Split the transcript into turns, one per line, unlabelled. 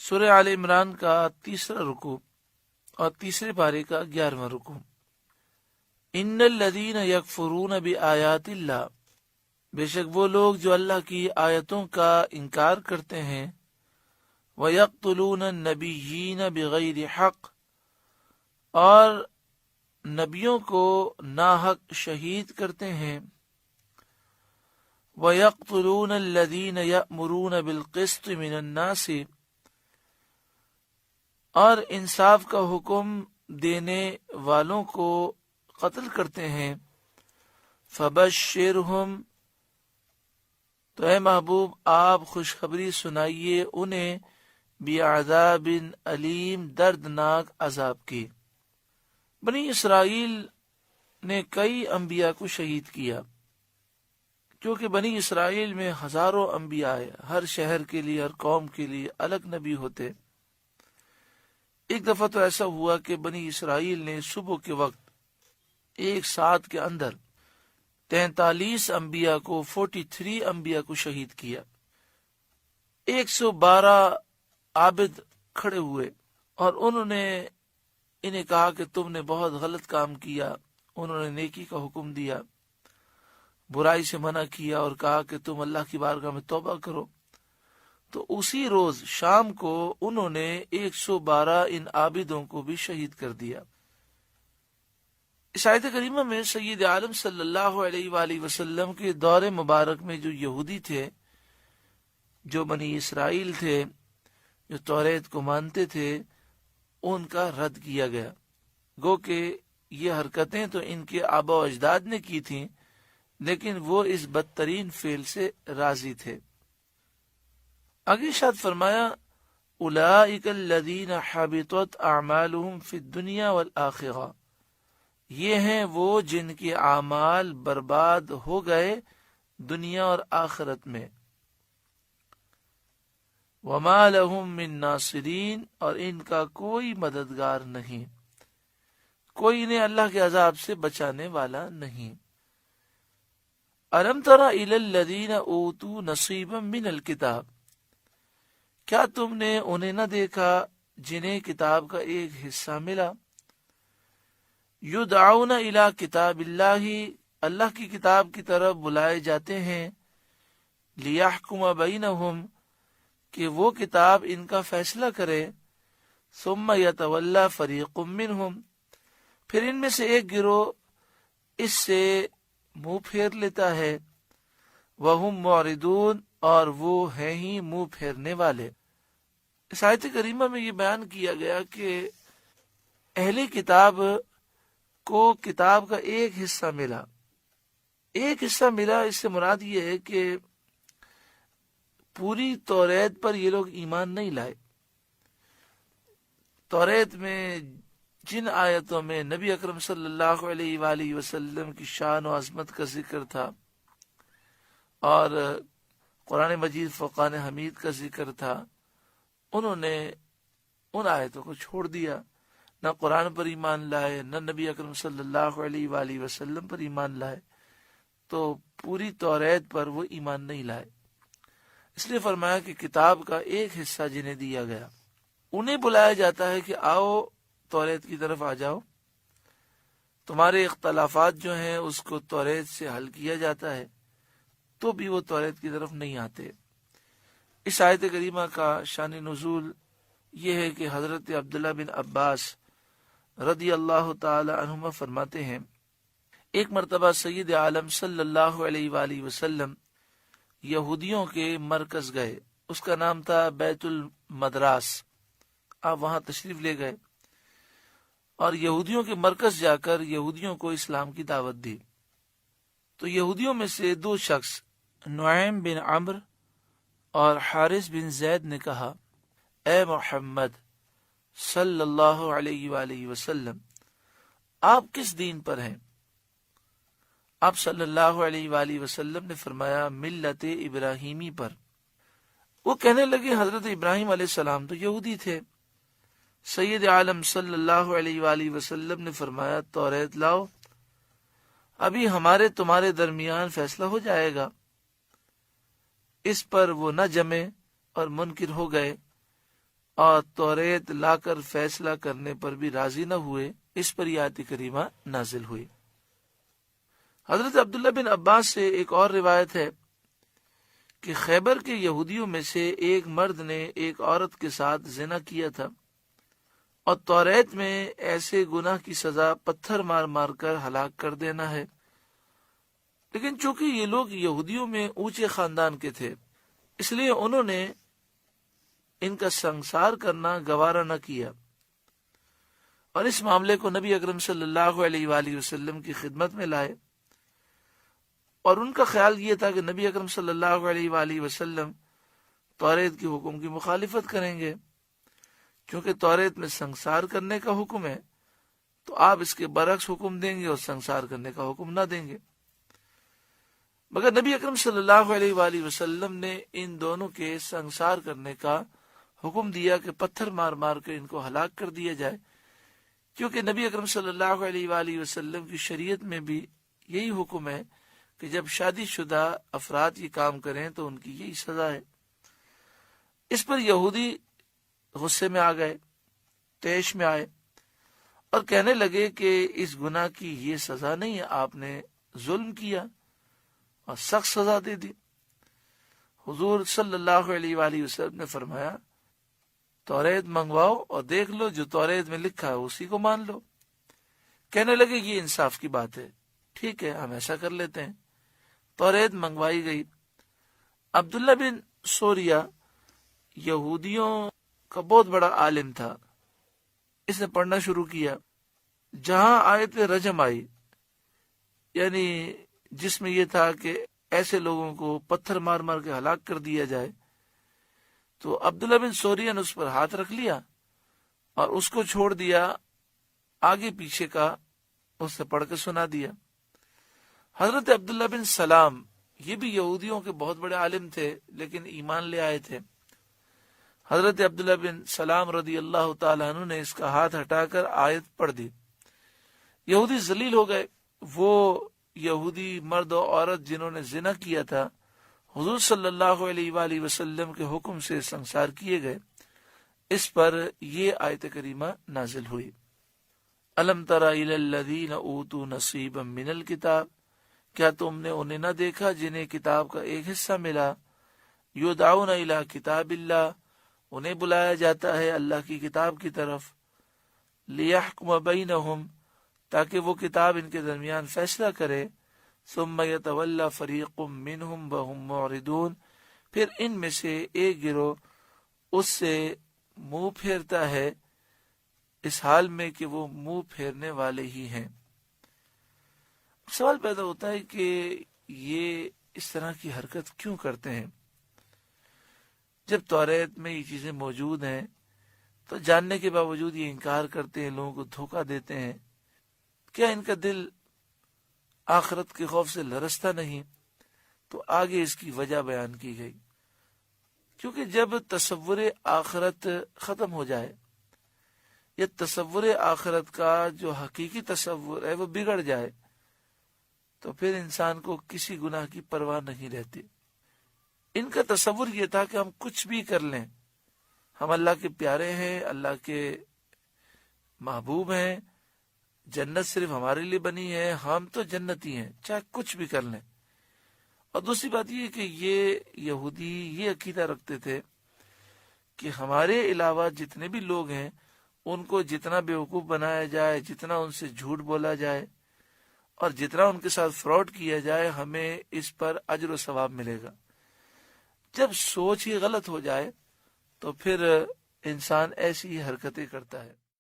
سورہ آل عمران کا 3 رکوع اور 3 پارے کا 11واں رکوع۔ ان الذین یکفرون بآیات اللہ، بے شک وہ لوگ جو اللہ کی آیتوں کا انکار کرتے ہیں، وَيَقْتُلُونَ النَّبِيِّينَ بِغَيْرِ حق، اور نبیوں کو ناحق شہید کرتے ہیں، وَيَقْتُلُونَ الَّذِينَ يَأْمُرُونَ بِالْقِسْطِ مِنَ النَّاسِ، اور انصاف کا حکم دینے والوں کو قتل کرتے ہیں، فَبَشِّرْهُمْ، تو اے محبوب آپ خوشخبری سنائیے انہیں بعذاب علیم، دردناک عذاب کی۔ بنی اسرائیل نے کئی انبیاء کو شہید کیا، کیونکہ بنی اسرائیل میں ہزاروں انبیاء آئے، ہر شہر کے لیے، ہر قوم کے لیے الگ نبی ہوتے۔ ایک دفعہ تو ایسا ہوا کہ بنی اسرائیل نے صبح کے وقت ایک ساتھ کے اندر 43 انبیاء کو 43 انبیاء کو شہید کیا۔ 112 عابد کھڑے ہوئے اور انہوں نے انہیں کہا کہ تم نے بہت غلط کام کیا۔ انہوں نے نیکی کا حکم دیا، برائی سے منع کیا اور کہا کہ تم اللہ کی بارگاہ میں توبہ کرو۔ تو اسی روز شام کو انہوں نے 112 ان عابدوں کو بھی شہید کر دیا۔ اس آیت کریمہ میں سید عالم صلی اللہ علیہ وآلہ وسلم کے دور مبارک میں جو یہودی تھے، جو بنی اسرائیل تھے، جو توریت کو مانتے تھے، ان کا رد کیا گیا۔ گو کہ یہ حرکتیں تو ان کے آبا و اجداد نے کی تھیں، لیکن وہ اس بدترین فعل سے راضی تھے۔ آگے ارشاد فرمایا اولئک الذین حبطت اعمالهم فی الدنیا والآخرہ، یہ ہیں وہ جن کے اعمال برباد ہو گئے دنیا اور آخرت میں، وما لهم من ناصرین، اور ان کا کوئی مددگار نہیں، کوئی انہیں اللہ کے عذاب سے بچانے والا نہیں۔ الم تر الی الذین اوتوا نصیبا من الکتاب، کیا تم نے انہیں نہ دیکھا جنہیں کتاب کا ایک حصہ ملا؟ یدعون الی کتاب اللہ، اللہ کی کتاب کی طرف بلائے جاتے ہیں، لیحکم بینہم، کہ وہ کتاب ان کا فیصلہ کرے، ثم یتولی فریق منہم، پھر ان میں سے ایک گروہ اس سے منہ پھیر لیتا ہے، وہم معرضون، اور وہ ہیں ہی منہ پھیرنے والے۔ اس آیت کریمہ میں یہ بیان کیا گیا کہ اہل کتاب کو کتاب کا ایک حصہ ملا۔ ایک حصہ ملا، اس سے مراد یہ ہے کہ پوری توریت پر یہ لوگ ایمان نہیں لائے۔ توریت میں جن آیتوں میں نبی اکرم صلی اللہ علیہ وآلہ وسلم کی شان و عظمت کا ذکر تھا، اور قرآن مجید فرقان حمید کا ذکر تھا، انہوں نے ان آیتوں کو چھوڑ دیا، نہ قرآن پر ایمان لائے، نہ نبی اکرم صلی اللہ علیہ وآلہ وسلم پر ایمان لائے، تو پوری توریت پر وہ ایمان نہیں لائے۔ اس لیے فرمایا کہ کتاب کا ایک حصہ جنہیں دیا گیا، انہیں بلایا جاتا ہے کہ آؤ توریت کی طرف آ جاؤ، تمہارے اختلافات جو ہیں اس کو توریت سے حل کیا جاتا ہے، تو بھی وہ توریت کی طرف نہیں آتے۔ اس آیت کریمہ کا شان نزول یہ ہے کہ حضرت عبداللہ بن عباس رضی اللہ تعالی عنہما فرماتے ہیں، ایک مرتبہ سید عالم صلی اللہ علیہ وآلہ وسلم یہودیوں کے مرکز گئے، اس کا نام تھا بیت المدراس۔ آپ وہاں تشریف لے گئے اور یہودیوں کے مرکز جا کر یہودیوں کو اسلام کی دعوت دی۔ تو یہودیوں میں سے 2 شخص، نعیم بن عمرو اور حارث بن زید نے کہا، اے محمد صلی اللہ علیہ وآلہ وسلم، آپ کس دین پر ہیں؟ آپ صلی اللہ علیہ وآلہ وسلم نے فرمایا، ملت ابراہیمی پر۔ وہ کہنے لگے، حضرت ابراہیم علیہ السلام تو یہودی تھے۔ سید عالم صلی اللہ علیہ وآلہ وسلم نے فرمایا، توریت لاؤ، ابھی ہمارے تمہارے درمیان فیصلہ ہو جائے گا۔ اس پر وہ نہ جمے اور منکر ہو گئے۔ اور توریت لا کر فیصلہ کرنے پر بھی راضی نہ ہوئے، اس پر یہ آیت کریمہ نازل ہوئی۔ حضرت عبداللہ بن عباس سے ایک اور روایت ہے کہ خیبر کے یہودیوں میں سے ایک مرد نے ایک عورت کے ساتھ زنا کیا تھا، اور توریت میں ایسے گناہ کی سزا پتھر مار مار کر ہلاک کر دینا ہے، لیکن چونکہ یہ لوگ یہودیوں میں اونچے خاندان کے تھے، اس لیے انہوں نے ان کا سنسار کرنا گوارا نہ کیا، اور اس معاملے کو نبی اکرم صلی اللہ علیہ وآلہ وسلم کی خدمت میں لائے، اور ان کا خیال یہ تھا کہ نبی اکرم صلی اللہ علیہ وآلہ وسلم توریت کے حکم کی مخالفت کریں گے، کیونکہ توریت میں سنسار کرنے کا حکم ہے، تو آپ اس کے برعکس حکم دیں گے اور سنسار کرنے کا حکم نہ دیں گے۔ مگر نبی اکرم صلی اللہ علیہ وآلہ وسلم نے ان دونوں کے سنسار کرنے کا حکم دیا کہ پتھر مار مار کر ان کو ہلاک کر دیا جائے، کیونکہ نبی اکرم صلی اللہ علیہ وآلہ وسلم کی شریعت میں بھی یہی حکم ہے کہ جب شادی شدہ افراد یہ کام کریں تو ان کی یہی سزا ہے۔ اس پر یہودی غصے میں آ گئے، طیش میں آئے، اور کہنے لگے کہ اس گناہ کی یہ سزا نہیں ہے، آپ نے ظلم کیا اور سخت سزا دے دی۔ حضور صلی اللہ علیہ وآلہ وسلم نے فرمایا توریت منگواؤ اور دیکھ لو، جو توریت میں لکھا ہے اسی کو مان لو۔ کہنے لگے یہ انصاف کی بات ہے، ٹھیک ہے ہم ایسا کر لیتے ہیں۔ توریت منگوائی گئی۔ عبداللہ بن سوریہ یہودیوں کا بہت بڑا عالم تھا، اس نے پڑھنا شروع کیا۔ جہاں آیت رجم آئی، یعنی جس میں یہ تھا کہ ایسے لوگوں کو پتھر مار مار کے ہلاک کر دیا جائے، تو عبداللہ بن سوریہ نے اس پر ہاتھ رکھ لیا اور اس کو چھوڑ دیا، آگے پیچھے کا اس نے پڑھ کے سنا دیا۔ حضرت عبداللہ بن سلام یہ بھی یہودیوں کے بہت بڑے عالم تھے، لیکن ایمان لے آئے تھے۔ حضرت عبداللہ بن سلام رضی اللہ تعالیٰ عنہ نے اس کا ہاتھ ہٹا کر آیت پڑھ دی۔ یہودی ذلیل ہو گئے۔ وہ یہودی مرد و عورت جنہوں نے زنا کیا تھا حضور صلی اللہ علیہ وآلہ وسلم کے حکم سے سنسار کیے گئے۔ اس پر یہ آیت کریمہ نازل ہوئی۔ الم تر الی الذین اوتوا نصیبا من الکتاب، کیا تم نے انہیں نہ دیکھا جنہیں کتاب کا ایک حصہ ملا، یدعون الی کتاب اللہ، انہیں بلایا جاتا ہے اللہ کی کتاب کی طرف، لیحکم بینہم، تاکہ وہ کتاب ان کے درمیان فیصلہ کرے، ثم یتولی فریق منہم وہم معرضون، پھر ان میں سے ایک گروہ اس سے منہ پھیرتا ہے اس حال میں کہ وہ منہ پھیرنے والے ہی ہیں۔ سوال پیدا ہوتا ہے کہ یہ اس طرح کی حرکت کیوں کرتے ہیں؟ جب توریت میں یہ چیزیں موجود ہیں تو جاننے کے باوجود یہ انکار کرتے ہیں، لوگوں کو دھوکہ دیتے ہیں۔ کیا ان کا دل آخرت کے خوف سے لرزتا نہیں؟ تو آگے اس کی وجہ بیان کی گئی، کیونکہ جب تصور آخرت ختم ہو جائے یا تصور آخرت کا جو حقیقی تصور ہے وہ بگڑ جائے تو پھر انسان کو کسی گناہ کی پرواہ نہیں رہتی۔ ان کا تصور یہ تھا کہ ہم کچھ بھی کر لیں، ہم اللہ کے پیارے ہیں، اللہ کے محبوب ہیں، جنت صرف ہمارے لیے بنی ہے، ہم تو جنتی ہیں، چاہے کچھ بھی کر لیں۔ اور دوسری بات یہ کہ یہ یہودی یہ عقیدہ رکھتے تھے کہ ہمارے علاوہ جتنے بھی لوگ ہیں ان کو جتنا بیوقوف بنایا جائے، جتنا ان سے جھوٹ بولا جائے اور جتنا ان کے ساتھ فراڈ کیا جائے، ہمیں اس پر اجر و ثواب ملے گا۔ جب سوچ ہی غلط ہو جائے تو پھر انسان ایسی ہی حرکتیں کرتا ہے۔